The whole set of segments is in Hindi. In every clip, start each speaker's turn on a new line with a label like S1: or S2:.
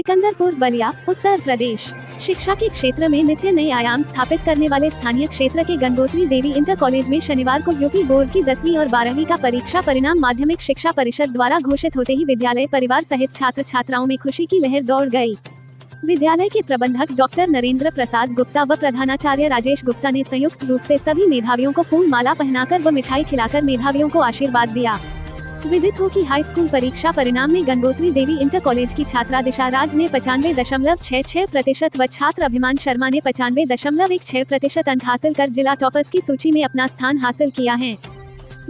S1: सिकंदरपुर बलिया, उत्तर प्रदेश। शिक्षा के क्षेत्र में नित्य नए आयाम स्थापित करने वाले स्थानीय क्षेत्र के गंगोत्री देवी इंटर कॉलेज में शनिवार को यूपी बोर्ड की 10वीं और 12वीं का परीक्षा परिणाम माध्यमिक शिक्षा परिषद द्वारा घोषित होते ही विद्यालय परिवार सहित छात्र छात्राओं में खुशी की लहर दौड़ गई। विद्यालय के प्रबंधक डॉक्टर नरेंद्र प्रसाद गुप्ता व प्रधानाचार्य राजेश गुप्ता ने संयुक्त रूप से सभी मेधावियों को फूल माला पहनाकर व मिठाई खिलाकर मेधावियों को आशीर्वाद दिया। विदित हो कि हाई स्कूल परीक्षा परिणाम में गंगोत्री देवी इंटर कॉलेज की छात्रा दिशा राज ने 95.66% व छात्र अभिमान शर्मा ने 95.16% अंक हासिल कर जिला टॉपर्स की सूची में अपना स्थान हासिल किया है।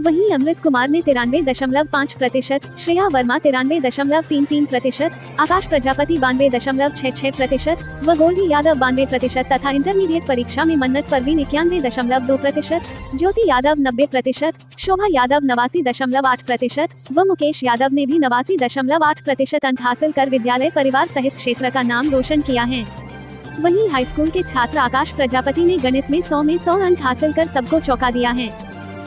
S1: वहीं अमृत कुमार ने 93.5%, श्रेया वर्मा 93.33%, आकाश प्रजापति 92.66% व गोल्डी यादव 92% तथा इंटरमीडिएट परीक्षा में मन्नत परवीन 91.2%, ज्योति यादव 90%, शोभा यादव 89.8% व मुकेश यादव ने भी 89.8% अंक हासिल कर विद्यालय परिवार सहित क्षेत्र का नाम रोशन किया है। वहीं हाई स्कूल के छात्र आकाश प्रजापति ने गणित में 100 में 100 अंक हासिल कर सबको चौंका दिया है।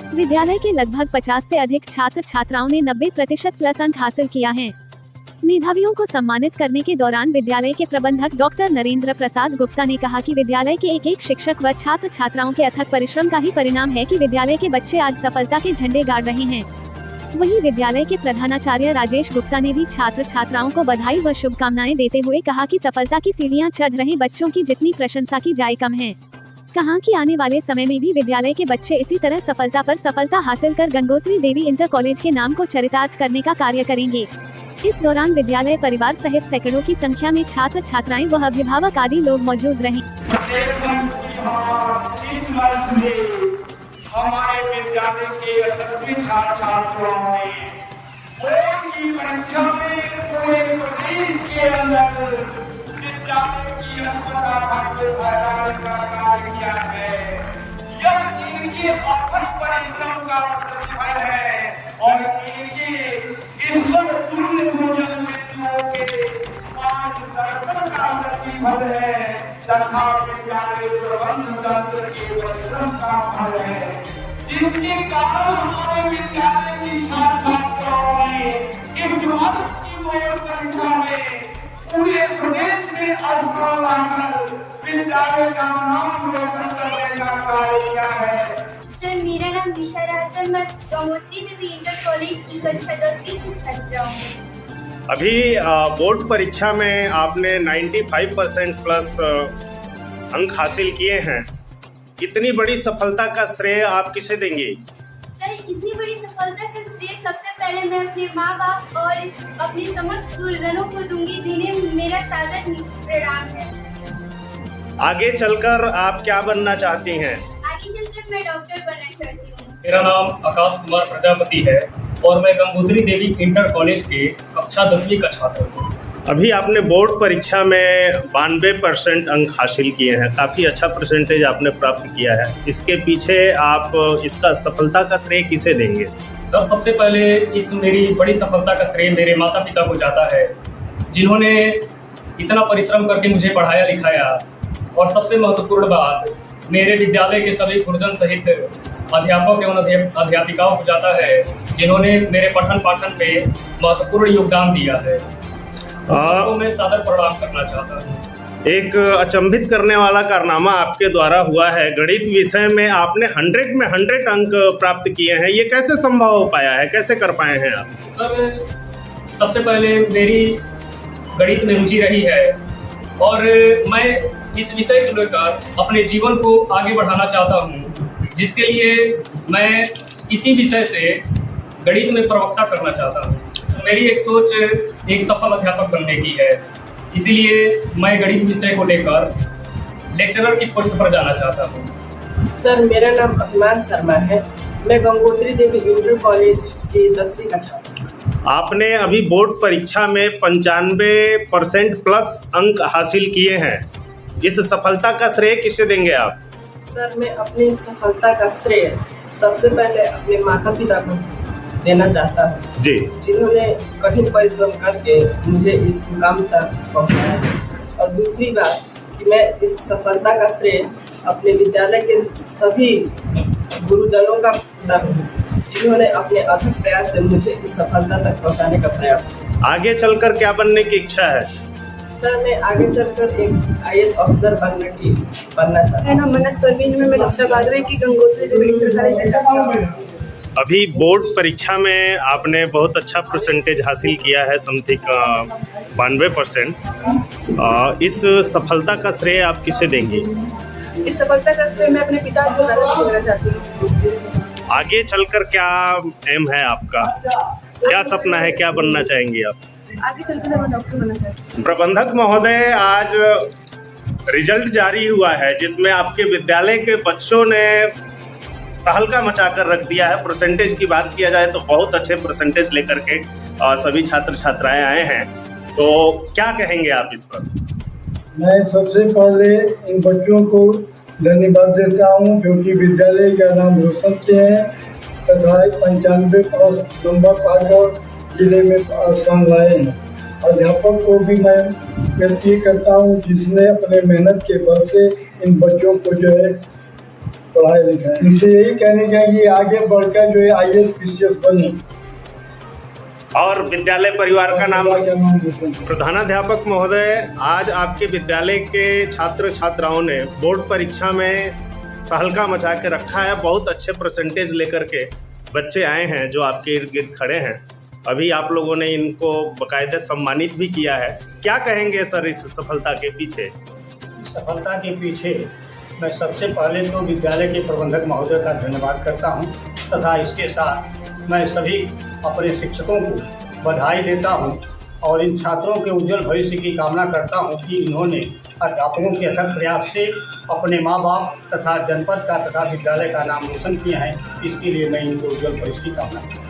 S1: विद्यालय के लगभग 50 से अधिक छात्र छात्राओं ने 90% प्लस अंक हासिल किया है। मेधावियों को सम्मानित करने के दौरान विद्यालय के प्रबंधक डॉक्टर नरेंद्र प्रसाद गुप्ता ने कहा कि विद्यालय के एक शिक्षक व छात्र छात्राओं के अथक परिश्रम का ही परिणाम है कि विद्यालय के बच्चे आज सफलता के झंडे गाड़ रहे हैं। वहीं विद्यालय के प्रधानाचार्य राजेश गुप्ता ने भी छात्र छात्राओं को बधाई व शुभकामनाएं देते हुए कहा कि सफलता की सीढ़ियां चढ़ रहे बच्चों की जितनी प्रशंसा की जाए कम है। कहा कि आने वाले समय में भी विद्यालय के बच्चे इसी तरह सफलता पर सफलता हासिल कर गंगोत्री देवी इंटर कॉलेज के नाम को चरितार्थ करने का कार्य करेंगे। इस दौरान विद्यालय परिवार सहित सैकड़ों की संख्या में छात्र छात्राएं व अभिभावक आदि लोग मौजूद रहे।
S2: हमारे विद्यालय के यशस्वी छात्र छात्राओं ने बोर्ड की परीक्षा में पूरे प्रदेश के अंदर विद्यालय की अस्पताल भाग्य फैलाने का कार्य किया है। यह इनके अथक परिश्रम का प्रतिफल है और इनके ईश्वर तुल्य भोजन मृत्युओं के मार्गदर्शन का प्रतिफल है तथा विद्यालय प्रबंधन तंत्र के परिश्रम का फल है, जिसके कारण हमारे विद्यालय की छात्र छात्राओं ने इस वर्ष की बोर्ड परीक्षा में पूरे प्रदेश में स्थान लाकर विद्यालय का नाम रोशन करने का कार्य किया है।
S3: सर, मेरा नाम दिशा राज है। मैं गंगोत्री देवी इंटर कॉलेज की कक्षा 10वीं की छात्रा हूँ।
S4: अभी बोर्ड परीक्षा में आपने 95% प्लस अंक हासिल किए हैं। इतनी बड़ी सफलता का श्रेय आप किसे देंगे?
S3: सर, इतनी बड़ी सफलता का श्रेय सबसे पहले मैं अपने माँ बाप और अपने समस्त गुरुजनों को दूंगी, जिन्हें मेरा सादर प्रणाम है।
S4: आगे चलकर आप क्या बनना चाहती हैं?
S3: आगे चलकर मैं डॉक्टर बनना चाहती हूँ।
S5: मेरा नाम आकाश कुमार प्रजापति है और मैं गंगोत्री देवी इंटर कॉलेज के कक्षा 10वीं का छात्र हूँ।
S4: अभी आपने बोर्ड परीक्षा में 92% अंक हासिल किए हैं। काफ़ी अच्छा परसेंटेज आपने प्राप्त किया है। इसके पीछे आप इसका सफलता का श्रेय किसे देंगे?
S5: सर, सबसे पहले इस मेरी बड़ी सफलता का श्रेय मेरे माता पिता को जाता है, जिन्होंने इतना परिश्रम करके मुझे पढ़ाया लिखाया। और सबसे महत्वपूर्ण बात मेरे विद्यालय के सभी गुरुजन सहित अध्यापक एवं अध्यापिकाओं को जाता है, जिन्होंने मेरे पठन पाठन पे महत्वपूर्ण योगदान दिया है। तो मैं सादर प्रणाम करना चाहता हूँ।
S4: एक अचंभित करने वाला कारनामा आपके द्वारा हुआ है। गणित विषय में आपने 100 में 100 अंक प्राप्त किए हैं। ये कैसे संभव हो पाया है? कैसे कर पाए हैं आप?
S5: सर, सबसे पहले मेरी गणित में रुचि रही है और मैं इस विषय को लेकर अपने जीवन को आगे बढ़ाना चाहता हूँ, जिसके लिए मैं इसी विषय से गणित में प्रवक्ता करना चाहता हूँ। मेरी एक सोच एक सफल अध्यापक बनने की है, इसीलिए मैं गणित विषय को लेकर लेक्चरर की पोस्ट पर जाना चाहता हूँ।
S6: सर, मेरा नाम अभिमान शर्मा है। मैं गंगोत्री देवी इंटर कॉलेज की 10वीं का छात्र हूँ।
S4: आपने अभी बोर्ड परीक्षा में 95% प्लस अंक हासिल किए हैं। इस सफलता का श्रेय किसे देंगे आप?
S6: सर, मैं अपनी सफलता का श्रेय सबसे पहले अपने माता पिता को देना चाहता हूँ
S4: जी,
S6: जिन्होंने कठिन परिश्रम करके मुझे इस मुकाम तक पहुँचाया। और दूसरी बात कि मैं इस सफलता का श्रेय अपने विद्यालय के सभी गुरुजनों का देता हूँ, जिन्होंने अपने अथक प्रयास से मुझे इस सफलता तक पहुँचाने का प्रयास किया।
S4: आगे चलकर क्या बनने की इच्छा है?
S6: सर मैं आगे चलकर एक IAS ऑफिसर बनना चाहता हूँ।
S7: मेरा नाम मन्नत परवीन है। मैं कक्षा 12वीं की गंगोत्री देवी इंटर कॉलेज की छात्रा हूँ।
S4: अभी बोर्ड परीक्षा में आपने बहुत अच्छा परसेंटेज हासिल किया है, समथिंग 92%। इस सफलता का श्रेय आप किसे देंगे?
S7: इस सफलता का श्रेय मैं अपने पिता को देना चाहती हूँ।
S4: आगे चलकर क्या एम है आपका, क्या सपना है, क्या बनना चाहेंगे आप?
S7: आगे चलकर मैं डॉक्टर बनना चाहती हूँ।
S4: प्रबंधक महोदय, आज रिजल्ट जारी हुआ है जिसमें आपके विद्यालय के बच्चों ने तहलका मचाकर रख दिया है। परसेंटेज की बात किया जाए तो बहुत अच्छे परसेंटेज लेकर के सभी छात्र छात्राएं आए हैं, तो क्या कहेंगे आप इस पर?
S8: मैं सबसे पहले इन बच्चों को धन्यवाद देता हूं, क्योंकि विद्यालय का नाम रोशन किए हैं तथा 95 नंबर पाकर जिले में स्थान लाए हैं। अध्यापक को भी मैं विनती करता हूं जिसने अपने मेहनत के बल से इन बच्चों को जो है पढ़ाई लिखाई। इनसे यही कहने का कि आगे बढ़कर जो है IAS PCS बने।
S4: और विद्यालय परिवार का नाम प्रधानाध्यापक महोदय, आज आपके विद्यालय के छात्र छात्राओं ने बोर्ड परीक्षा में तहलका मचा के रखा है। बहुत अच्छे परसेंटेज लेकर के बच्चे आए हैं जो आपके इर्द गिर्द खड़े हैं। अभी आप लोगों ने इनको बाकायदा सम्मानित भी किया है। क्या कहेंगे सर इस सफलता के पीछे?
S9: सफलता के पीछे मैं सबसे पहले तो विद्यालय के प्रबंधक महोदय का धन्यवाद करता हूं, तथा इसके साथ मैं सभी अपने शिक्षकों को बधाई देता हूं और इन छात्रों के उज्जवल भविष्य की कामना करता हूं कि इन्होंने अध्यापकों के अथक प्रयास से अपने माँ बाप तथा जनपद का तथा विद्यालय का नाम रोशन किया है। इसके लिए मैं इनको उज्जवल भविष्य की कामना करता हूँ।